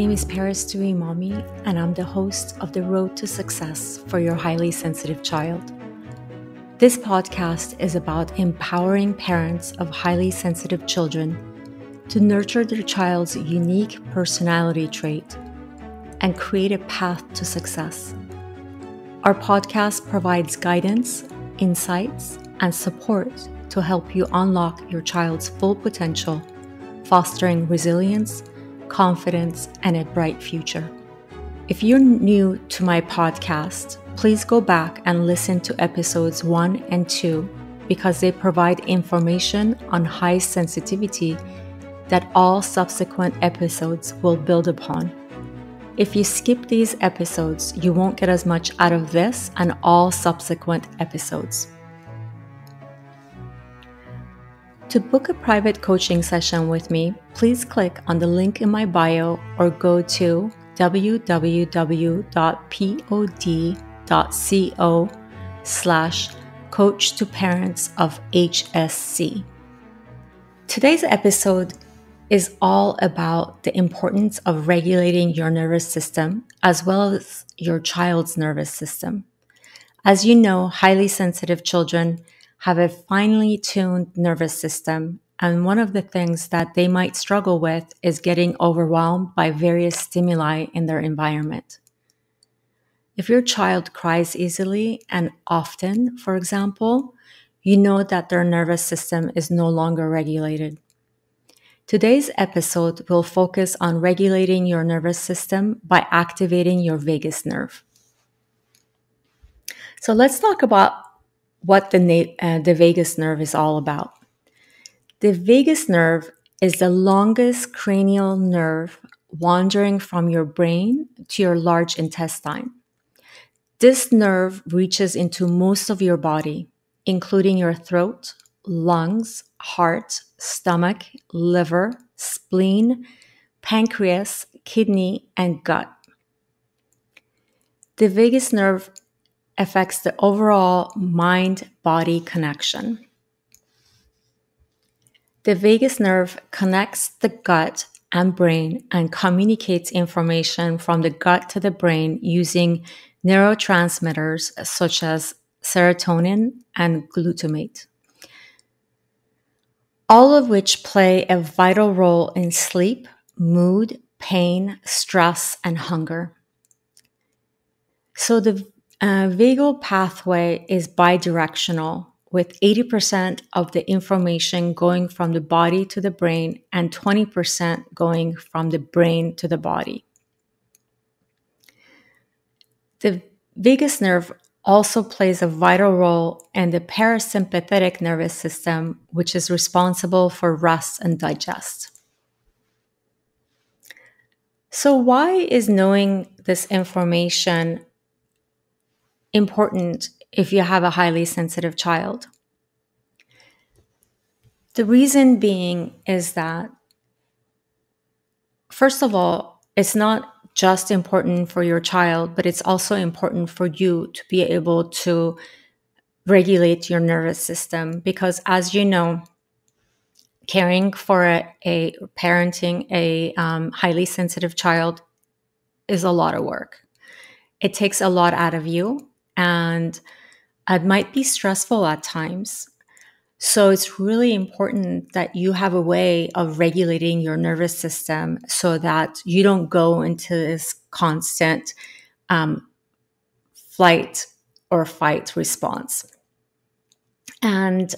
name is Paris Dewey Mommy, and I'm the host of The Road to Success for Your Highly Sensitive Child. This podcast is about empowering parents of highly sensitive children to nurture their child's unique personality trait and create a path to success. Our podcast provides guidance, insights, and support to help you unlock your child's full potential, fostering resilience, confidence, and a bright future. If you're new to my podcast, please go back and listen to episodes 1 and 2 because they provide information on high sensitivity that all subsequent episodes will build upon. If you skip these episodes, you won't get as much out of this and all subsequent episodes. To book a private coaching session with me, please click on the link in my bio or go to www.pod.co/coach-to-parents-of-HSC. Today's episode is all about the importance of regulating your nervous system as well as your child's nervous system. As you know, highly sensitive children have a finely tuned nervous system, and one of the things that they might struggle with is getting overwhelmed by various stimuli in their environment. If your child cries easily and often, for example, you know that their nervous system is no longer regulated. Today's episode will focus on regulating your nervous system by activating your vagus nerve. So let's talk about what the vagus nerve is all about. The vagus nerve is the longest cranial nerve wandering from your brain to your large intestine. This nerve reaches into most of your body, including your throat, lungs, heart, stomach, liver, spleen, pancreas, kidney, and gut. The vagus nerve affects the overall mind-body connection. The vagus nerve connects the gut and brain and communicates information from the gut to the brain using neurotransmitters such as serotonin and glutamate, all of which play a vital role in sleep, mood, pain, stress, and hunger. So the vagal pathway is bidirectional, with 80% of the information going from the body to the brain and 20% going from the brain to the body. The vagus nerve also plays a vital role in the parasympathetic nervous system, which is responsible for rest and digest. So why is knowing this information important if you have a highly sensitive child? The reason being is that, first of all, it's not just important for your child, but it's also important for you to be able to regulate your nervous system. Because as you know, caring for parenting a highly sensitive child is a lot of work. It takes a lot out of you, and it might be stressful at times. So it's really important that you have a way of regulating your nervous system so that you don't go into this constant flight or fight response. And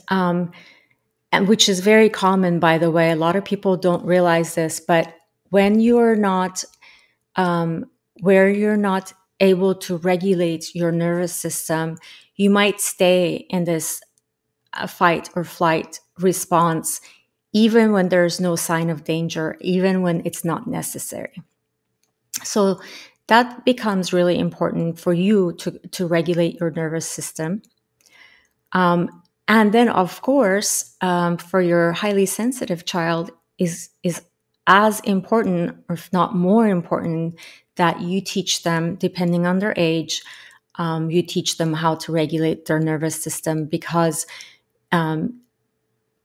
which is very common, by the way. A lot of people don't realize this, but when you're not, where you're not able to regulate your nervous system, you might stay in this fight or flight response, even when there's no sign of danger, even when it's not necessary. So that becomes really important for you to regulate your nervous system. And then, of course, for your highly sensitive child is as important, or if not more important, that you teach them, depending on their age, you teach them how to regulate their nervous system, because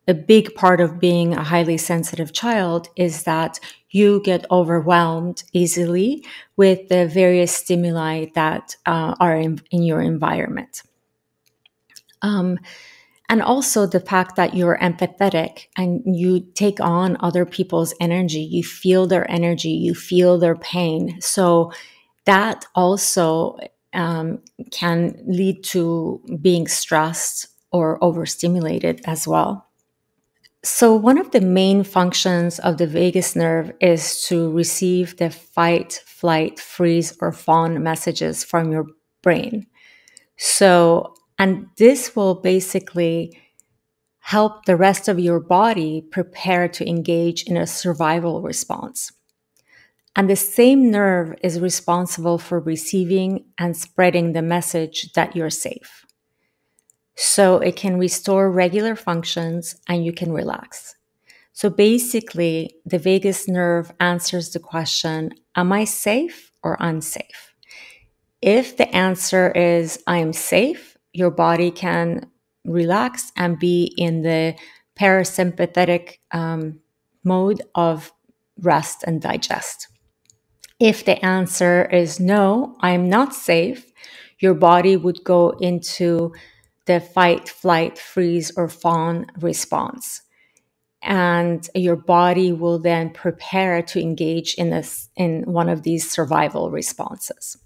a big part of being a highly sensitive child is that you get overwhelmed easily with the various stimuli that are in your environment. And also the fact that you're empathetic and you take on other people's energy, you feel their energy, you feel their pain. So that also can lead to being stressed or overstimulated as well. So, one of the main functions of the vagus nerve is to receive the fight, flight, freeze, or fawn messages from your brain. So, and this will basically help the rest of your body prepare to engage in a survival response. And the same nerve is responsible for receiving and spreading the message that you're safe. So it can restore regular functions and you can relax. So basically, the vagus nerve answers the question, am I safe or unsafe? If the answer is I am safe, your body can relax and be in the parasympathetic mode of rest and digest. If the answer is no, I'm not safe, your body would go into the fight, flight, freeze, or fawn response. And your body will then prepare to engage in one of these survival responses.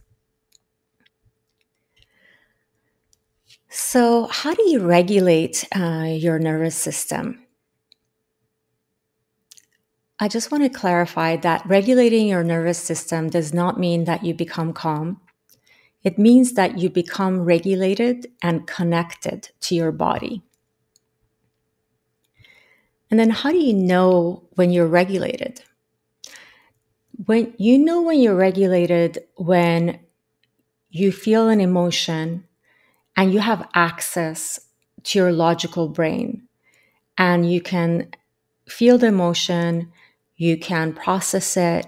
So, how do you regulate your nervous system? I just want to clarify that regulating your nervous system does not mean that you become calm. It means that you become regulated and connected to your body. And then, how do you know when you're regulated? When you're regulated when you feel an emotion and you have access to your logical brain and you can feel the emotion, you can process it,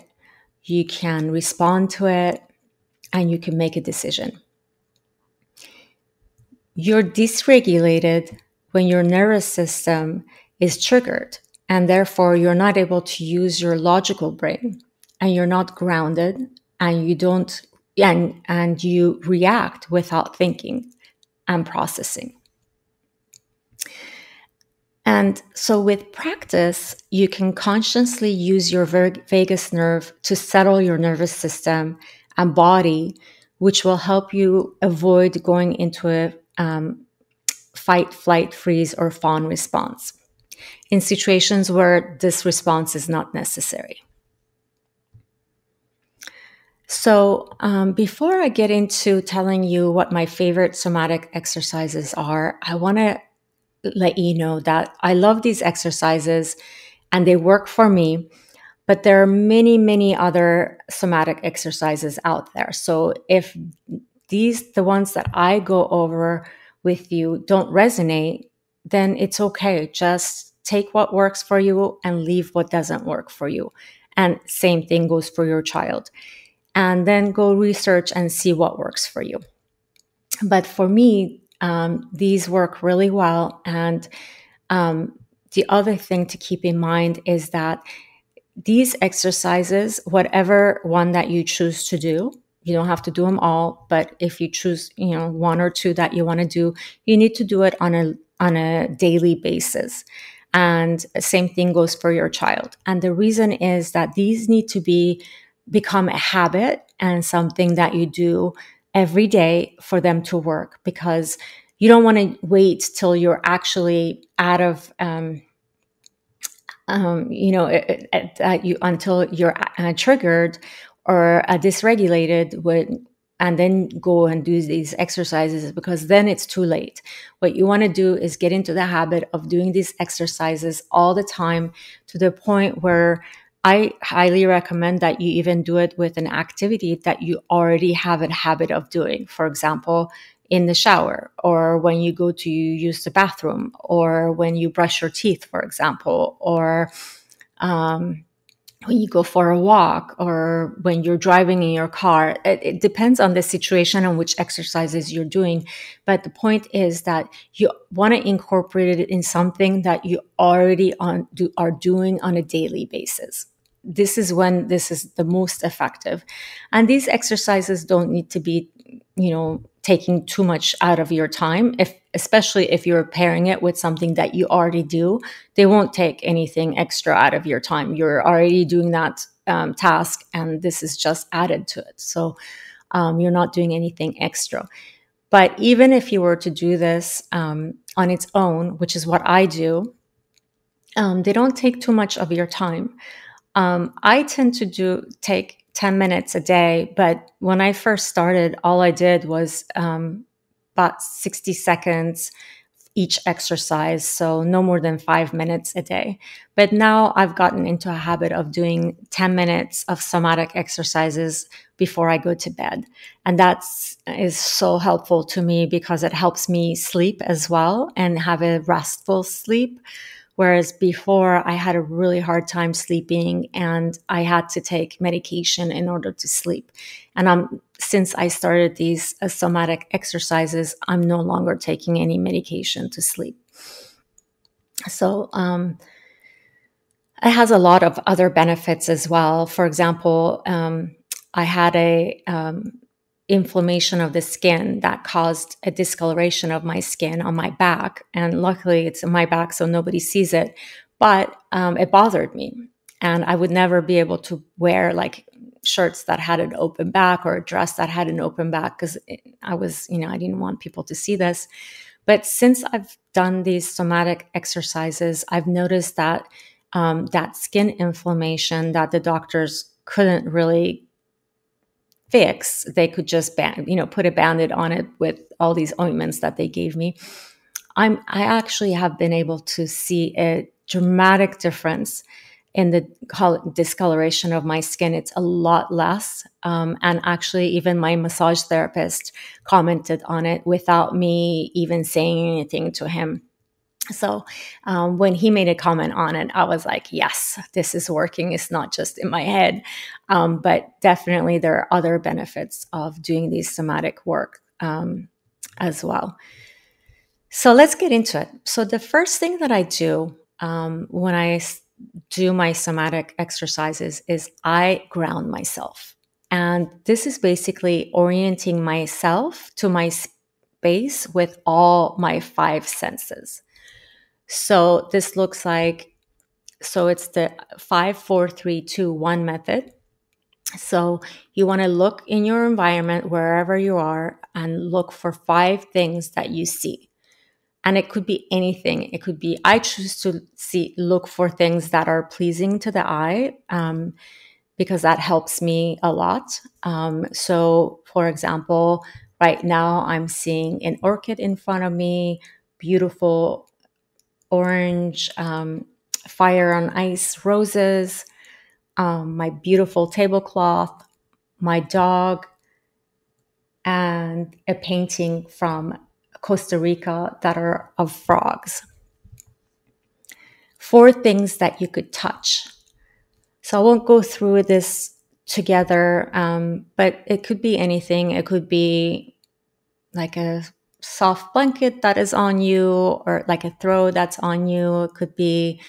you can respond to it, and you can make a decision. You're dysregulated when your nervous system is triggered, and therefore you're not able to use your logical brain, and you're not grounded, and you react without thinking and processing. And so with practice, you can consciously use your vagus nerve to settle your nervous system and body, which will help you avoid going into a fight, flight, freeze, or fawn response in situations where this response is not necessary. So before I get into telling you what my favorite somatic exercises are, I want to let you know that I love these exercises and they work for me, but there are many, many other somatic exercises out there. So if the ones that I go over with you don't resonate, then it's okay. Just take what works for you and leave what doesn't work for you. And same thing goes for your child. And then go research and see what works for you. But for me, these work really well. And the other thing to keep in mind is that these exercises, whatever one that you choose to do, you don't have to do them all, but if you choose, one or two that you want to do, you need to do it on a daily basis. And same thing goes for your child. And the reason is that these need to become a habit and something that you do every day for them to work, because you don't want to wait till you're actually out of until you're triggered or dysregulated and then go and do these exercises, because then it's too late. What you want to do is get into the habit of doing these exercises all the time, to the point where I highly recommend that you even do it with an activity that you already have a habit of doing. For example, in the shower, or when you go to use the bathroom, or when you brush your teeth, for example, or when you go for a walk or when you're driving in your car. It depends on the situation and which exercises you're doing. But the point is that you want to incorporate it in something that you already are doing on a daily basis. This is when this is the most effective. And these exercises don't need to be, taking too much out of your time, especially if you're pairing it with something that you already do. They won't take anything extra out of your time. You're already doing that task, and this is just added to it. So you're not doing anything extra. But even if you were to do this on its own, which is what I do, they don't take too much of your time. I tend to take 10 minutes a day, but when I first started, all I did was about 60 seconds each exercise, so no more than 5 minutes a day. But now I've gotten into a habit of doing 10 minutes of somatic exercises before I go to bed. And that is so helpful to me because it helps me sleep as well and have a restful sleep. Whereas before, I had a really hard time sleeping and I had to take medication in order to sleep. And since I started these somatic exercises, I'm no longer taking any medication to sleep. So it has a lot of other benefits as well. For example, I had a inflammation of the skin that caused a discoloration of my skin on my back. And luckily it's on my back, so nobody sees it. But it bothered me. And I would never be able to wear like shirts that had an open back or a dress that had an open back because I didn't want people to see this. But since I've done these somatic exercises, I've noticed that that skin inflammation that the doctors couldn't really fix, they could just put a band-aid on it with all these ointments that they gave me. I actually have been able to see a dramatic difference in the discoloration of my skin. It's a lot less. And actually, even my massage therapist commented on it without me even saying anything to him. So when he made a comment on it, I was like, yes, this is working. It's not just in my head. But definitely there are other benefits of doing these somatic work as well. So let's get into it. So the first thing that I do when I do my somatic exercises is I ground myself. And this is basically orienting myself to my space with all my 5 senses. So this looks like, it's the 5, 4, 3, 2, 1 method. So you want to look in your environment wherever you are and look for 5 things that you see. And it could be anything. It could be, I choose to look for things that are pleasing to the eye because that helps me a lot. So for example, right now I'm seeing an orchid in front of me, beautiful orange, fire on ice roses, my beautiful tablecloth, my dog, and a painting from Costa Rica that are of frogs. 4 things that you could touch. So I won't go through this together, but it could be anything. It could be like a soft blanket that is on you, or like a throw that's on you. It could be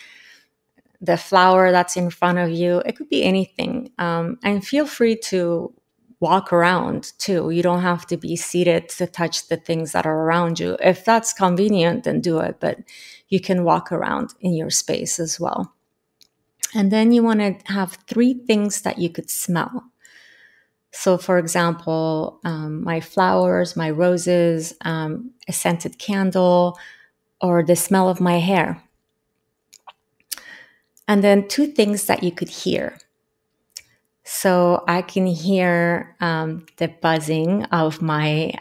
the flower that's in front of you. It could be anything. And feel free to walk around too. You don't have to be seated to touch the things that are around you. If that's convenient, then do it, but you can walk around in your space as well. And then you want to have 3 things that you could smell. So for example, my flowers, my roses, a scented candle, or the smell of my hair. And then 2 things that you could hear. So I can hear the buzzing of my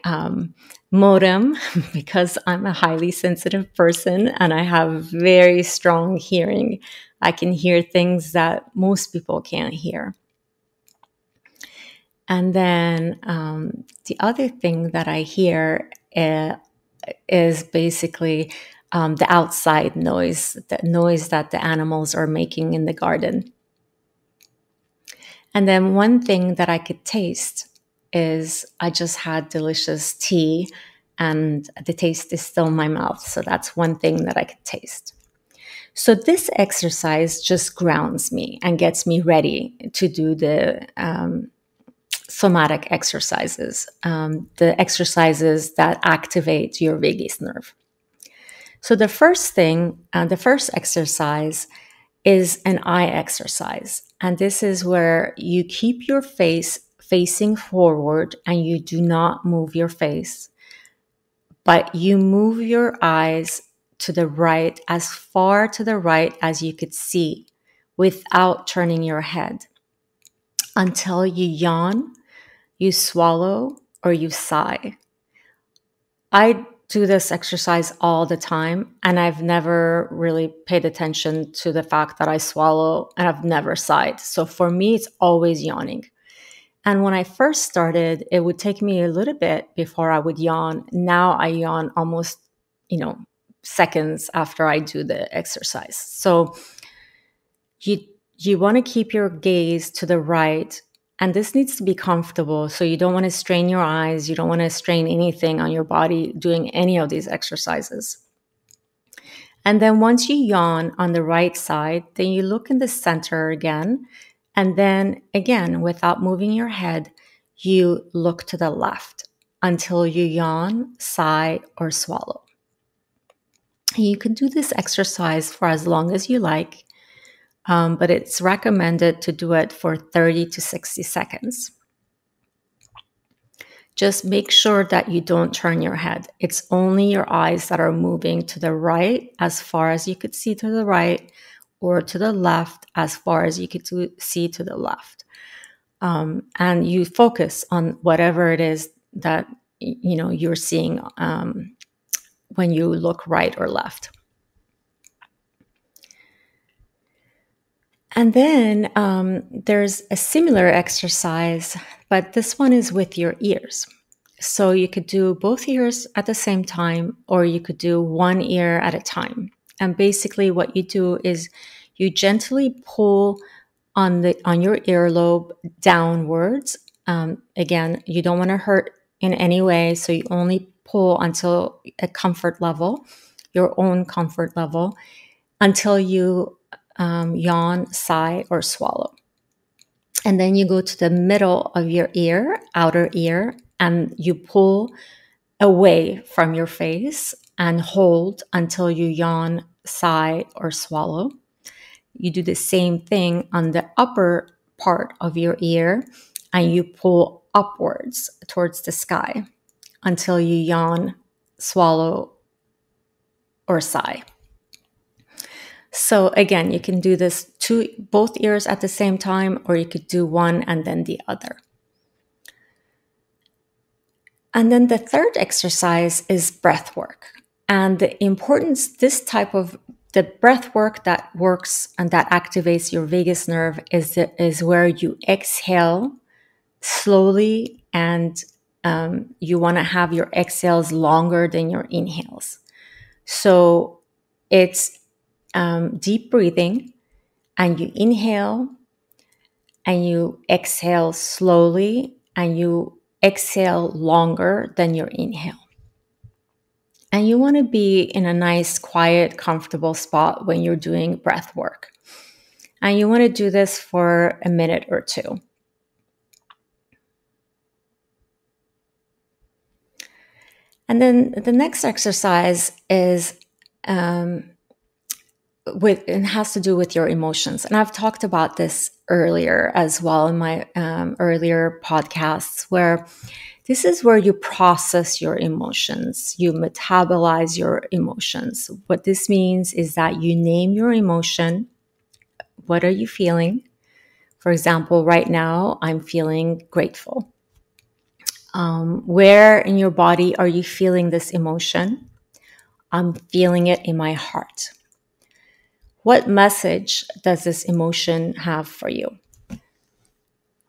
modem because I'm a highly sensitive person and I have very strong hearing. I can hear things that most people can't hear. And then the other thing that I hear is basically the outside noise, the noise that the animals are making in the garden. And then one thing that I could taste is I just had delicious tea and the taste is still in my mouth. So that's one thing that I could taste. So this exercise just grounds me and gets me ready to do the somatic exercises, the exercises that activate your vagus nerve. So the first thing, the first exercise is an eye exercise. And this is where you keep your face facing forward and you do not move your face, but you move your eyes to the right, as far to the right as you could see, without turning your head, until you yawn, you swallow, or you sigh. I do this exercise all the time, and I've never really paid attention to the fact that I swallow, and I've never sighed. So for me, it's always yawning. And when I first started, it would take me a little bit before I would yawn. Now I yawn almost, seconds after I do the exercise. So you want to keep your gaze to the right, and this needs to be comfortable. So you don't want to strain your eyes. You don't want to strain anything on your body doing any of these exercises. And then once you yawn on the right side, then you look in the center again. And then again, without moving your head, you look to the left until you yawn, sigh, or swallow. And you can do this exercise for as long as you like, but it's recommended to do it for 30 to 60 seconds. Just make sure that you don't turn your head. It's only your eyes that are moving to the right as far as you could see to the right, or to the left as far as you could see to the left. And you focus on whatever it is that you're seeing when you look right or left. And then there's a similar exercise, but this one is with your ears. So you could do both ears at the same time, or you could do one ear at a time. And basically what you do is you gently pull on your earlobe downwards. Again, you don't want to hurt in any way, so you only pull until a comfort level, your own comfort level, until you yawn, sigh, or swallow. And then you go to the middle of your ear, outer ear, and you pull away from your face and hold until you yawn, sigh, or swallow. You do the same thing on the upper part of your ear, and you pull upwards towards the sky until you yawn, swallow, or sigh. So again, you can do this both ears at the same time, or you could do one and then the other. And then the third exercise is breath work. And the importance, the breath work that works and that activates your vagus nerve is where you exhale slowly, and you want to have your exhales longer than your inhales. So it's deep breathing, and you inhale and you exhale slowly, and you exhale longer than your inhale. And you want to be in a nice, quiet, comfortable spot when you're doing breath work. And you want to do this for a minute or two. And then the next exercise is it has to do with your emotions. And I've talked about this earlier as well in my earlier podcasts, where this is where you process your emotions, you metabolize your emotions. What this means is that you name your emotion. What are you feeling? For example, right now, I'm feeling grateful. Where in your body are you feeling this emotion? I'm feeling it in my heart. What message does this emotion have for you?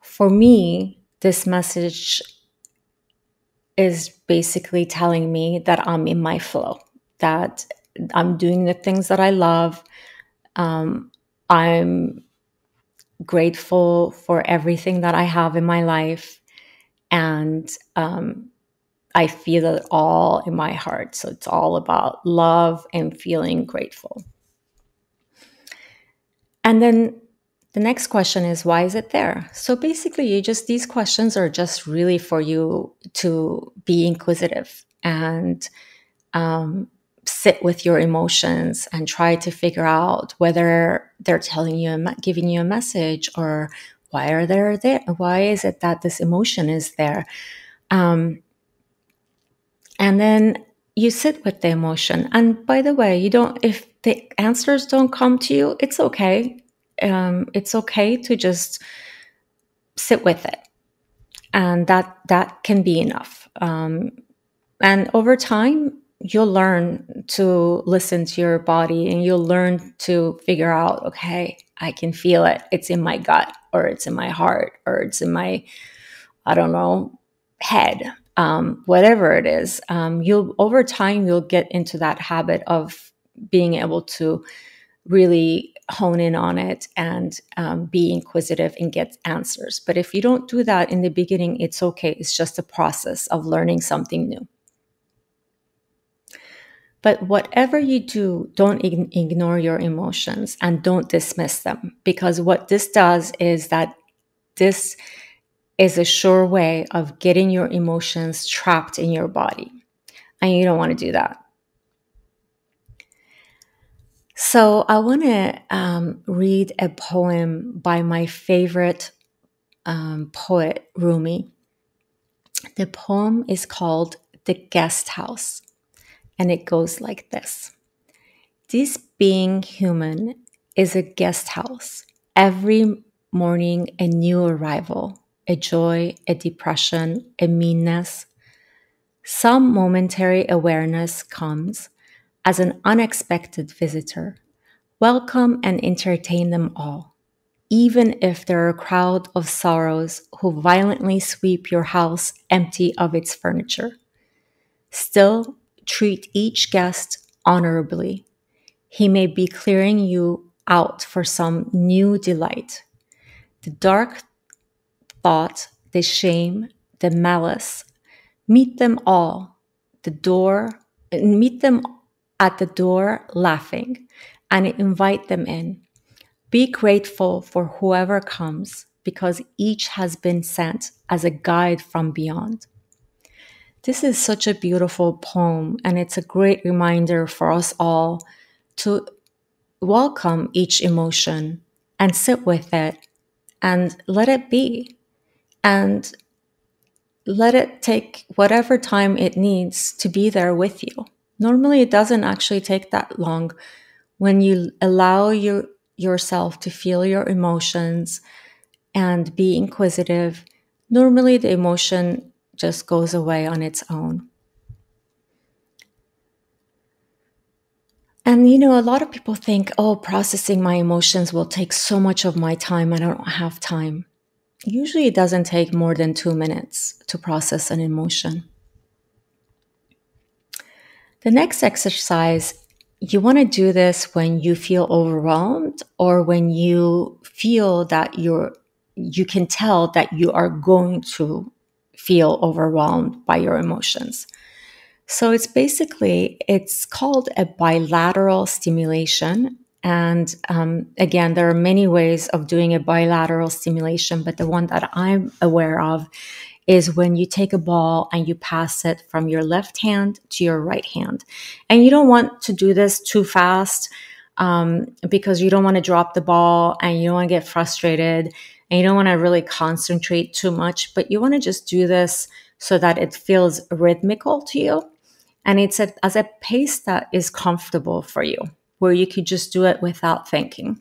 For me, this message is basically telling me that I'm in my flow, that I'm doing the things that I love. I'm grateful for everything that I have in my life. And I feel it all in my heart. So it's all about love and feeling grateful. And then the next question is, why is it there? So basically, these questions are just really for you to be inquisitive and sit with your emotions and try to figure out whether they're telling you, giving you a message, or why are they there? Why is it that this emotion is there? And then you sit with the emotion. And by the way, if the answers don't come to you, it's okay. It's okay to just sit with it. And that can be enough. And over time, you'll learn to listen to your body, and you'll learn to figure out, okay, I can feel it. It's in my gut, or it's in my heart, or it's in my, I don't know, head. Whatever it is, over time, you'll get into that habit of being able to really hone in on it and be inquisitive and get answers. But if you don't do that in the beginning, it's okay. It's just a process of learning something new. But whatever you do, don't ignore your emotions and don't dismiss them, because what this does is that this is a sure way of getting your emotions trapped in your body. And you don't want to do that. So I want to read a poem by my favorite poet, Rumi. The poem is called The Guest House, and it goes like this. This being human is a guest house. Every morning, a new arrival, a joy, a depression, a meanness. Some momentary awareness comes as an unexpected visitor. Welcome and entertain them all, even if there are a crowd of sorrows who violently sweep your house empty of its furniture. Still, treat each guest honorably. He may be clearing you out for some new delight. The dark thought, the shame, the malice, meet them at the door laughing, and invite them in. Be grateful for whoever comes, because each has been sent as a guide from beyond. This is such a beautiful poem, and it's a great reminder for us all to welcome each emotion and sit with it and let it be, and let it take whatever time it needs to be there with you. Normally, it doesn't actually take that long when you allow yourself to feel your emotions and be inquisitive. Normally, the emotion just goes away on its own. And a lot of people think, oh, processing my emotions will take so much of my time. I don't have time. Usually, it doesn't take more than 2 minutes to process an emotion. The next exercise, you want to do this when you feel overwhelmed, or when you feel that you can tell that you are going to feel overwhelmed by your emotions. So it's called a bilateral stimulation. And again, there are many ways of doing a bilateral stimulation, but the one that I'm aware of is when you take a ball and you pass it from your left hand to your right hand. And you don't want to do this too fast because you don't want to drop the ball, and you don't want to get frustrated, and you don't want to really concentrate too much, but you want to just do this so that it feels rhythmical to you. And it's as a pace that is comfortable for you, where you could just do it without thinking.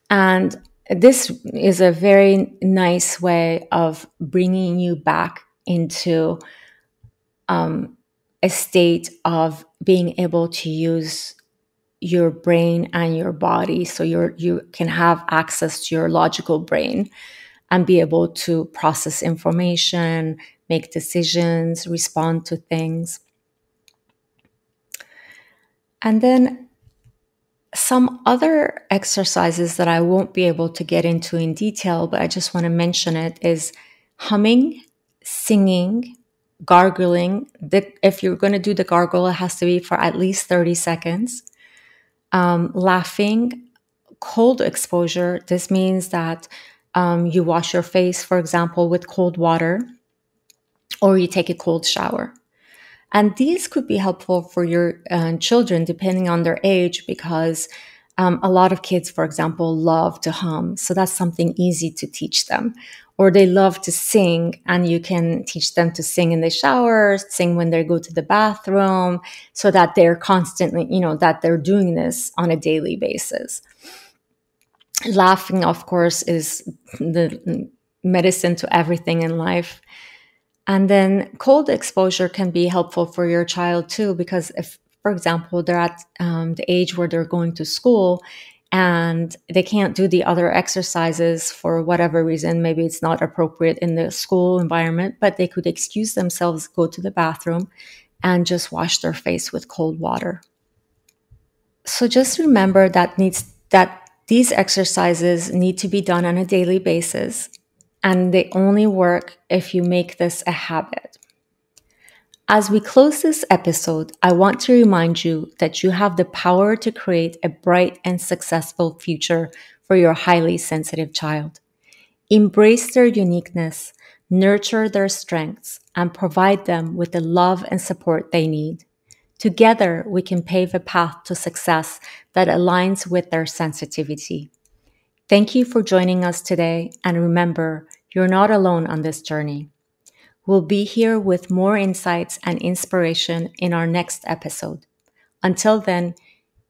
And this is a very nice way of bringing you back into a state of being able to use your brain and your body, so you can have access to your logical brain and be able to process information, make decisions, respond to things. And then Some other exercises that I won't be able to get into in detail, but I just want to mention it, is humming, singing, gargling. If you're going to do the gargle, it has to be for at least 30 seconds. Laughing, cold exposure. This means that you wash your face, for example, with cold water, or you take a cold shower. And these could be helpful for your children depending on their age, because a lot of kids, for example, love to hum. So that's something easy to teach them. Or they love to sing, and you can teach them to sing in the shower, sing when they go to the bathroom, so that they're constantly, that they're doing this on a daily basis. Laughing, of course, is the medicine to everything in life. And then cold exposure can be helpful for your child too, because if, for example, they're at the age where they're going to school and they can't do the other exercises for whatever reason, maybe it's not appropriate in the school environment, but they could excuse themselves, go to the bathroom, and just wash their face with cold water. So just remember that these exercises need to be done on a daily basis, and they only work if you make this a habit. As we close this episode, I want to remind you that you have the power to create a bright and successful future for your highly sensitive child. Embrace their uniqueness, nurture their strengths, and provide them with the love and support they need. Together, we can pave a path to success that aligns with their sensitivity. Thank you for joining us today, and remember, you're not alone on this journey. We'll be here with more insights and inspiration in our next episode. Until then,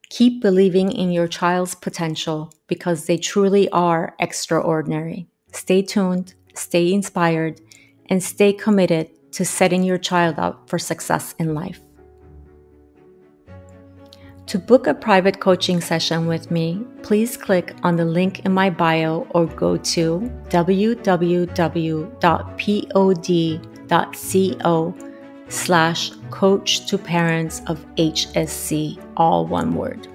keep believing in your child's potential, because they truly are extraordinary. Stay tuned, stay inspired, and stay committed to setting your child up for success in life. To book a private coaching session with me, please click on the link in my bio or go to www.pod.co/coach to parents of HSC, all one word.